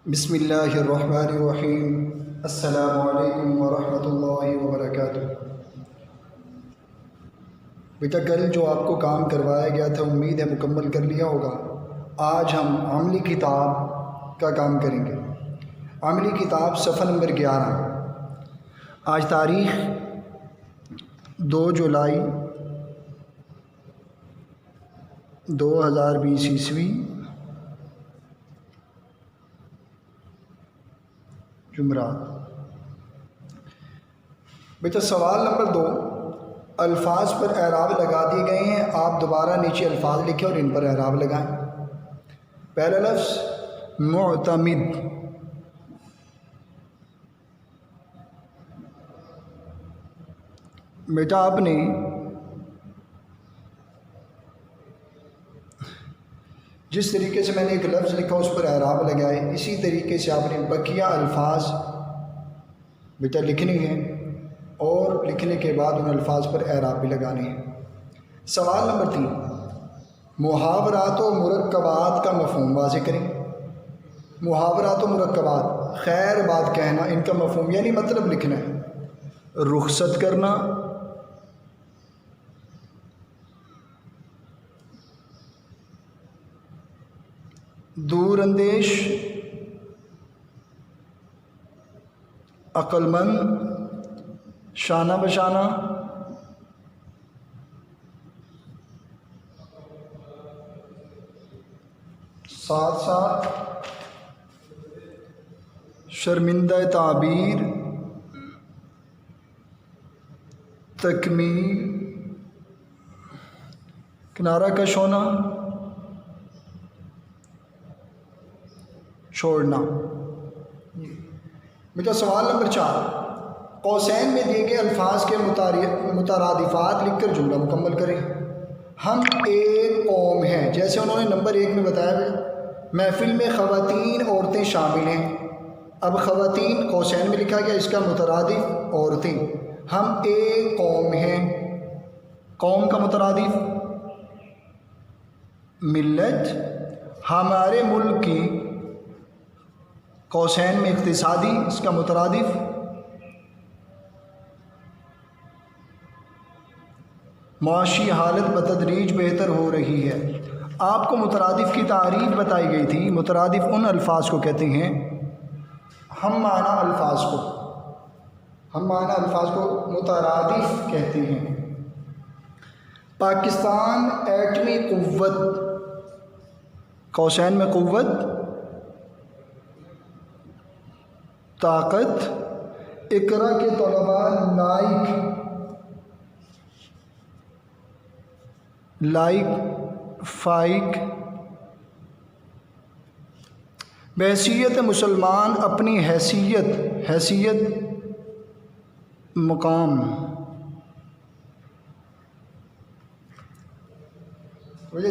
بسم اللہ الرحمن الرحیم۔ السلام علیکم ورحمۃ اللہ وبرکاتہ۔ بیٹا کل جو آپ کو کام کروایا گیا تھا امید ہے مکمل کر لیا ہوگا۔ آج ہم عملی کتاب کا کام کریں گے۔ عملی کتاب صفحہ نمبر 11۔ آج تاریخ 2 جولائی 2020 عیسوی، جمعرات۔ بیٹا سوال نمبر 2، الفاظ پر اعراب لگا دیے گئے ہیں، آپ دوبارہ نیچے الفاظ لکھیں اور ان پر اعراب لگائیں۔ پہلا لفظ معتمد، بیٹا آپ نے جس طریقے سے میں نے ایک لفظ لکھا اس پر اعراب لگائے، اسی طریقے سے آپ نے بقیہ الفاظ بیٹا لکھنے ہیں اور لکھنے کے بعد ان الفاظ پر اعراب بھی لگانے ہیں۔ سوال نمبر 3، محاورات و مرکبات کا مفہوم واضح کریں۔ محاورات و مرکبات، خیر بات کہنا، ان کا مفہوم یعنی مطلب لکھنا ہے۔ رخصت کرنا، دور اندیش، عقل مند، شانہ بشانہ، ساتھ ساتھ، شرمندہ تعبیر، تکمیل، کنارہ کش ہونا، چھوڑنا۔ بیٹا سوال نمبر 4، قوسین میں دیے گئے الفاظ کے مترادفات لکھ کر جملہ مکمل کریں۔ ہم ایک قوم ہیں، جیسے انہوں نے نمبر 1 میں بتایا ہے، محفل میں خواتین عورتیں شامل ہیں۔ اب خواتین قوسین میں لکھا گیا، اس کا مترادف عورتیں۔ ہم ایک قوم ہیں، قوم کا مترادف ملت، ہمارے ملک کی، قوسین میں اقتصادی، اس کا مترادف معاشی حالت بتدریج بہتر ہو رہی ہے۔ آپ کو مترادف کی تعریف بتائی گئی تھی۔ مترادف ان الفاظ کو کہتے ہیں، ہم معنی الفاظ کو مترادف کہتے ہیں۔ پاکستان ایٹمی قوت، قوسین میں قوت، طاقت، اقرا کے طلباء لائق، فائق، بحیثیت مسلمان، اپنی حیثیت، مقام۔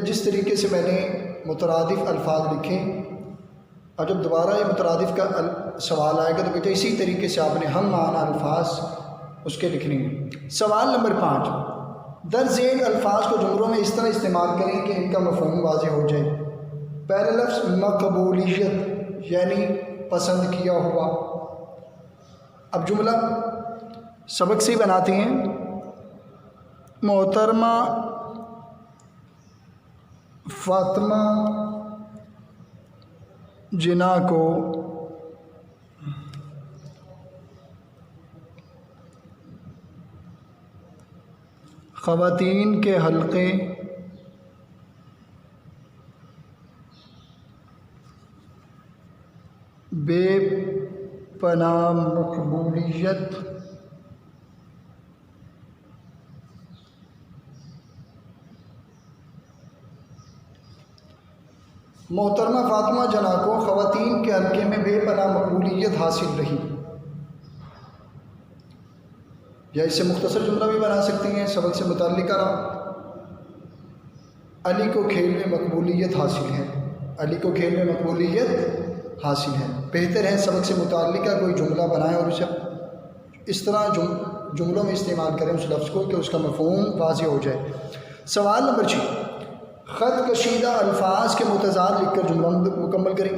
جس طریقے سے میں نے مترادف الفاظ لکھے، اور جب دوبارہ یہ مترادف کا سوال آئے گا تو بیٹا اسی طریقے سے آپ نے ہم معنی الفاظ اس کے لکھنے ہیں۔ سوال نمبر 5، درج ذیل الفاظ کو جملوں میں اس طرح استعمال کریں کہ ان کا مفہوم واضح ہو جائے۔ پہلا لفظ مقبولیت، یعنی پسند کیا ہوا۔ اب جملہ سبق سے ہی بناتے ہیں۔ محترمہ فاطمہ جناح کو خواتین کے حلقے بے پناہ مقبولیت محترمہ فاطمہ جناح کو خواتین کے حلقے میں بے پناہ مقبولیت حاصل رہی۔ یا اس سے مختصر جملہ بھی بنا سکتی ہیں، سبق سے متعلقہ علی کو کھیل میں مقبولیت حاصل ہے، علی کو کھیل میں مقبولیت حاصل ہے۔ بہتر ہے سبق سے متعلقہ کوئی جملہ بنائیں اور اسے اس طرح جملوں میں استعمال کریں اس لفظ کو کہ اس کا مفہوم واضح ہو جائے۔ سوال نمبر 6، خط کشیدہ الفاظ کے متضاد لکھ کر جملہ مکمل کریں۔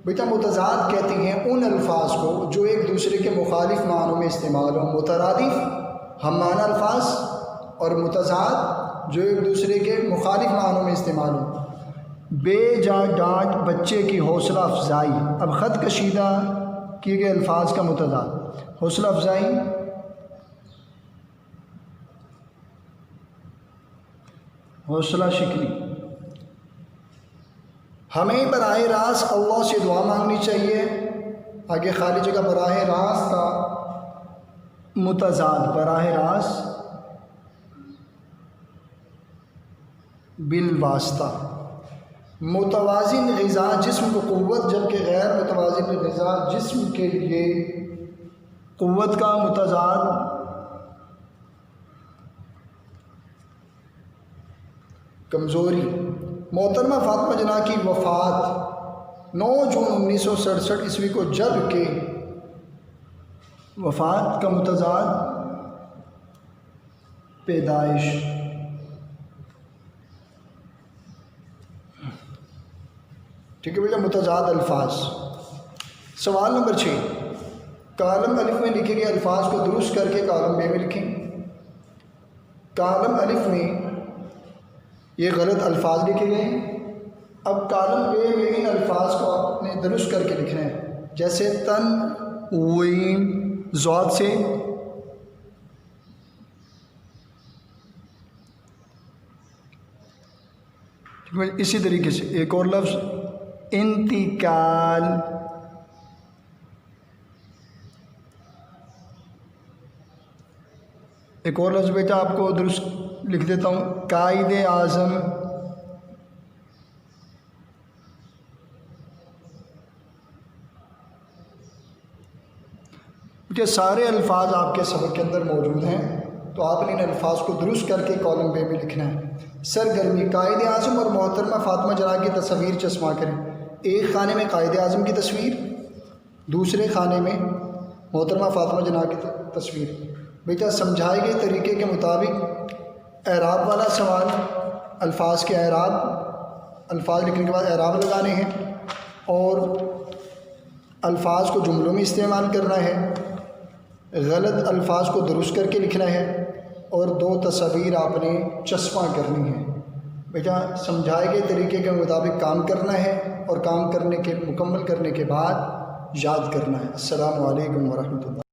بیٹا متضاد کہتے ہیں ان الفاظ کو جو ایک دوسرے کے مخالف معنوں میں استعمال ہوں. مترادف ہم معنی الفاظ اور متضاد جو ایک دوسرے کے مخالف معنوں میں استعمال ہوں. بے جا ڈانٹ بچے کی حوصلہ افزائی. اب خط کشیدہ کیے گئے الفاظ کا متضاد حوصلہ افزائی، حوصلہ شکنی. ہمیں براہ راست اللہ سے دعا مانگنی چاہیے. آگے خالی جگہ براہ راست کا متضاد براہ راست بالواسطہ. متوازن غذا جسم کو قوت، جبکہ غیر متوازن غذا جسم کے لیے قوت کا متضاد کمزوری. محترمہ فاطمہ جناح کی وفات 9 جون 1967 کو، جب کہ وفات کا متضاد پیدائش. ٹھیک ہے بھیا، متضاد الفاظ. سوال نمبر 6، کالم الف میں لکھے گئے الفاظ کو درست کر کے کالم بے میں لکھیں. کالم الف میں یہ غلط الفاظ لکھے گئے ہیں. اب کالم بے میں ان الفاظ کو آپ نے درست کر کے لکھنا ہے. جیسے تن وین ضاد سے اسی طریقے سے ایک اور لفظ انتقال. ایک اور لفظ بیٹا آپ کو درست لکھ دیتا ہوں، قائد اعظم. کہ سارے الفاظ آپ کے سبق کے اندر موجود ہیں، تو آپ نے ان الفاظ کو درست کر کے کالم بے میں لکھنا ہے. سرگرمی، قائد اعظم اور محترمہ فاطمہ جناح کی تصاویر چسپاں کریں. ایک خانے میں قائد اعظم کی تصویر، دوسرے خانے میں محترمہ فاطمہ جناح کی تصویر. بیٹا سمجھائے گئے طریقے کے مطابق اعراب والا سوال، الفاظ کے اعراب، الفاظ لکھنے کے بعد اعراب لگانے ہیں، اور الفاظ کو جملوں میں استعمال کرنا ہے. غلط الفاظ کو درست کر کے لکھنا ہے، اور 2 تصاویر آپ نے چسپاں کرنی ہیں. بیٹا سمجھائے گئے طریقے کے مطابق کام کرنا ہے، اور کام کرنے کے مکمل کرنے کے بعد یاد کرنا ہے. السلام علیکم ورحمۃ اللہ.